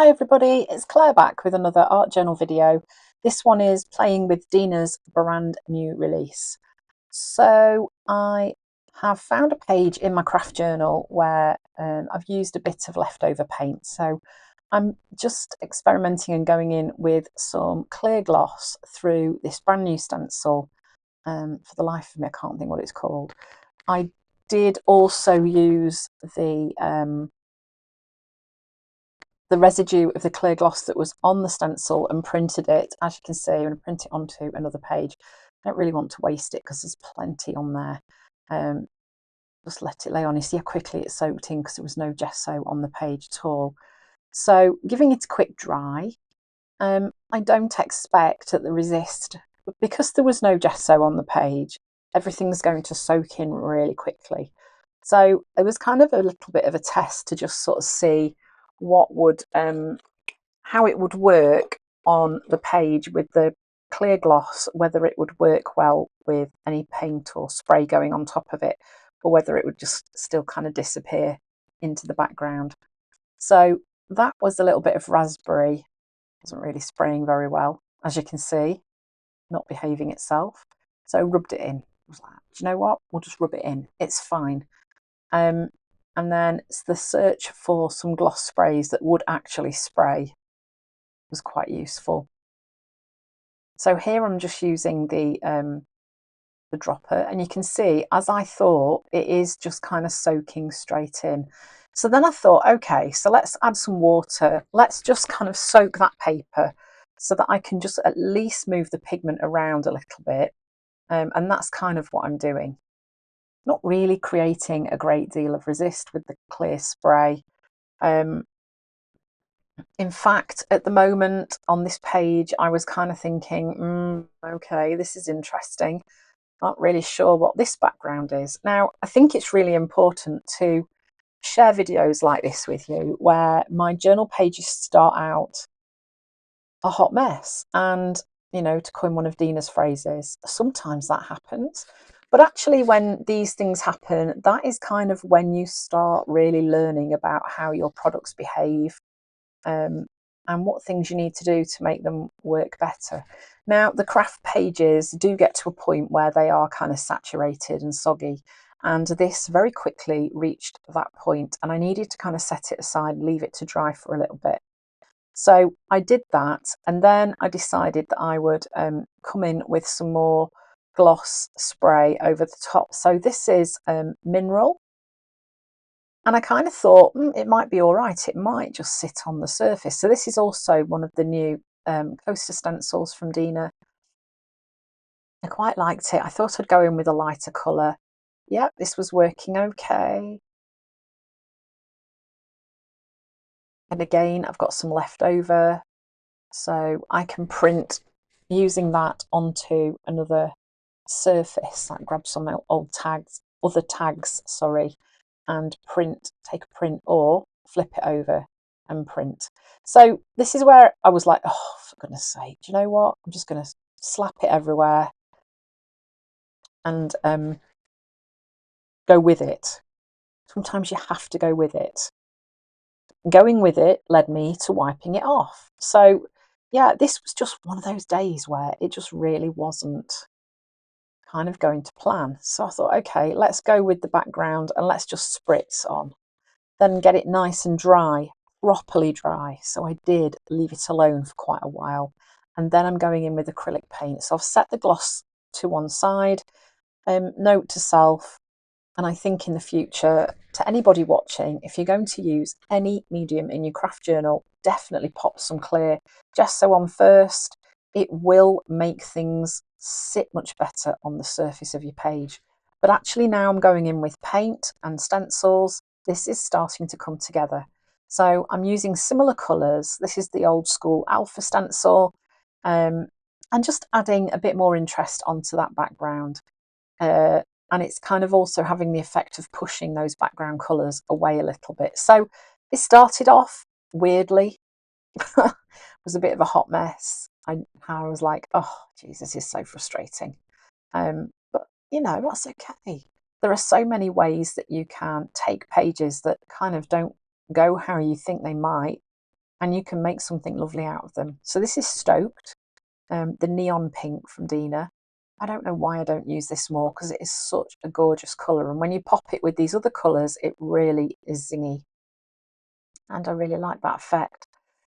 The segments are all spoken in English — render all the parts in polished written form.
Hi everybody, it's Claire back with another art journal video. This one is playing with Dina's brand new release. So I have found a page in my craft journal where I've used a bit of leftover paint. So I'm just experimenting and going in with some clear gloss through this brand new stencil. For the life of me, I can't think what it's called. I did also use the residue of the clear gloss that was on the stencil and printed it. As you can see, I'm going to print it onto another page. I don't really want to waste it because there's plenty on there. Just let it lay on. You see how quickly it soaked in because there was no gesso on the page at all. So giving it a quick dry. I don't expect at the resist, but because there was no gesso on the page, everything's going to soak in really quickly. So it was kind of a little bit of a test to just sort of see what would how it would work on the page with the clear gloss, whether it would work well with any paint or spray going on top of it, or whether it would just still kind of disappear into the background. So that was a little bit of raspberry. Wasn't really spraying very well, as you can see, not behaving itself. So I rubbed it in. I was like, do you know what? We'll just rub it in. It's fine. And then it's the search for some gloss sprays that would actually spray was quite useful. So here I'm just using the dropper, and you can see, as I thought, it is just kind of soaking straight in. So then I thought, okay, so let's add some water. Let's just kind of soak that paper so that I can just at least move the pigment around a little bit. And that's kind of what I'm doing. Not really creating a great deal of resist with the clear spray. In fact, at the moment on this page, I was kind of thinking, okay, this is interesting. Not really sure what this background is. Now, I think it's really important to share videos like this with you where my journal pages start out a hot mess. And, you know, to coin one of Dina's phrases, sometimes that happens. But actually, when these things happen, that is kind of when you start really learning about how your products behave, and what things you need to do to make them work better. Now, the craft pages do get to a point where they are kind of saturated and soggy, and this very quickly reached that point, and I needed to kind of set it aside, leave it to dry for a little bit. So I did that, and then I decided that I would come in with some more gloss spray over the top. So this is mineral, and I kind of thought it might be all right. It might just sit on the surface. So this is also one of the new coaster stencils from Dina. I quite liked it. I thought I'd go in with a lighter colour. Yep, this was working okay. And again, I've got some left over, so I can print using that onto another surface, like grab some old tags, other tags, sorry, and print, take a print or flip it over and print. So this is where I was like, oh, for goodness sake, do you know what? I'm just going to slap it everywhere and go with it. Sometimes you have to go with it. Going with it led me to wiping it off. So yeah, this was just one of those days where it just really wasn't kind of going to plan. So I thought, okay, let's go with the background and let's just spritz on. Then get it nice and dry, properly dry. So I did leave it alone for quite a while. And then I'm going in with acrylic paint. So I've set the gloss to one side. Note to self, and I think in the future, to anybody watching, if you're going to use any medium in your craft journal, definitely pop some clear gesso on first. It will make things sit much better on the surface of your page. But actually now I'm going in with paint and stencils. This is starting to come together. So I'm using similar colours. This is the old school alpha stencil, and just adding a bit more interest onto that background. And it's kind of also having the effect of pushing those background colours away a little bit. So it started off weirdly, was a bit of a hot mess. I was like, oh, geez, this is so frustrating. But, you know, that's okay. There are so many ways that you can take pages that kind of don't go how you think they might and you can make something lovely out of them. So this is Stoked, the neon pink from Dina. I don't know why I don't use this more, because it is such a gorgeous colour, and when you pop it with these other colours it really is zingy, and I really like that effect.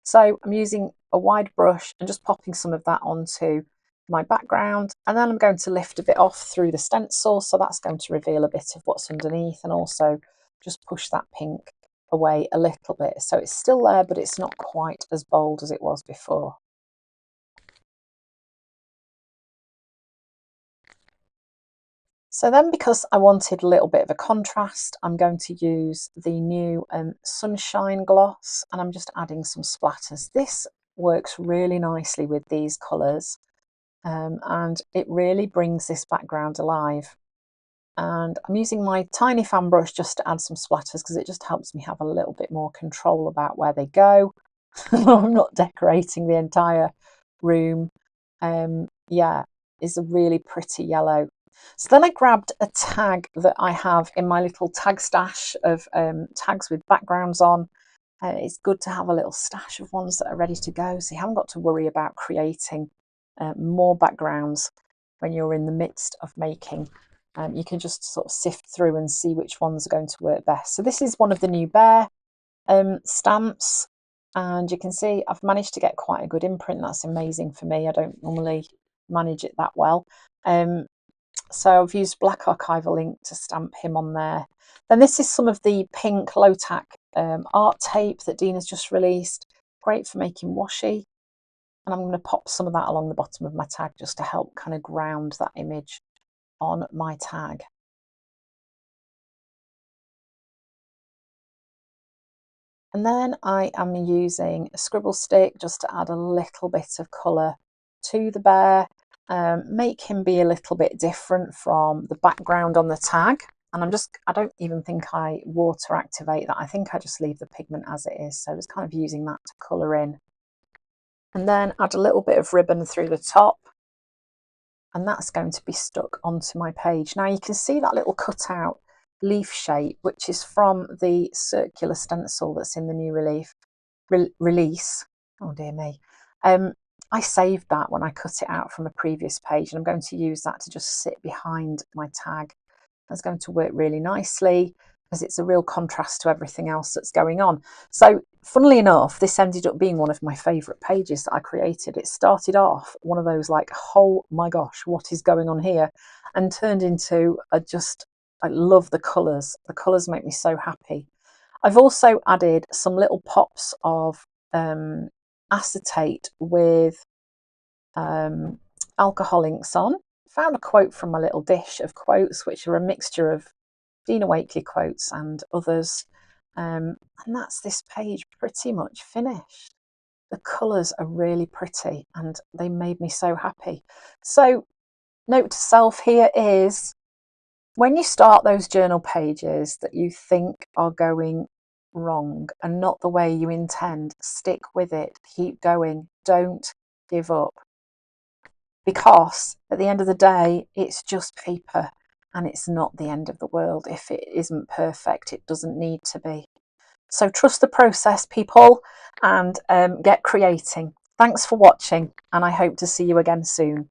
So I'm using a wide brush and just popping some of that onto my background, and then I'm going to lift a bit off through the stencil, so that's going to reveal a bit of what's underneath, and also just push that pink away a little bit, so it's still there but it's not quite as bold as it was before. So then, because I wanted a little bit of a contrast, I'm going to use the new Sunshine Gloss, and I'm just adding some splatters. This works really nicely with these colours, and it really brings this background alive. And I'm using my tiny fan brush just to add some splatters, because it just helps me have a little bit more control about where they go. I'm not decorating the entire room. Yeah, it's a really pretty yellow. So then I grabbed a tag that I have in my little tag stash of tags with backgrounds on. It's good to have a little stash of ones that are ready to go, so you haven't got to worry about creating more backgrounds when you're in the midst of making. You can just sort of sift through and see which ones are going to work best. So this is one of the new Bear stamps, and you can see I've managed to get quite a good imprint. That's amazing for me. I don't normally manage it that well. So I've used black archival ink to stamp him on there. Then this is some of the pink low tack art tape that Dina's just released. Great for making washi. And I'm going to pop some of that along the bottom of my tag just to help kind of ground that image on my tag. And then I am using a scribble stick just to add a little bit of colour to the bear, make him be a little bit different from the background on the tag. And I don't even think I water activate that. I think I just leave the pigment as it is. So I was kind of using that to colour in. And then add a little bit of ribbon through the top. And that's going to be stuck onto my page. Now you can see that little cutout leaf shape, which is from the circular stencil that's in the new release. Oh dear me. I saved that when I cut it out from a previous page, and I'm going to use that to just sit behind my tag. That's going to work really nicely because it's a real contrast to everything else that's going on. So funnily enough, this ended up being one of my favourite pages that I created. It started off one of those like, oh my gosh, what is going on here? And turned into I love the colours. The colours make me so happy. I've also added some little pops of acetate with alcohol inks on. Found a quote from my little dish of quotes, which are a mixture of Dina Wakley quotes and others. And that's this page pretty much finished. The colours are really pretty and they made me so happy. So note to self here is, when you start those journal pages that you think are going wrong and not the way you intend, stick with it, keep going, don't give up. Because at the end of the day, it's just paper and it's not the end of the world. If it isn't perfect, it doesn't need to be. So trust the process, people, and get creating. Thanks for watching, and I hope to see you again soon.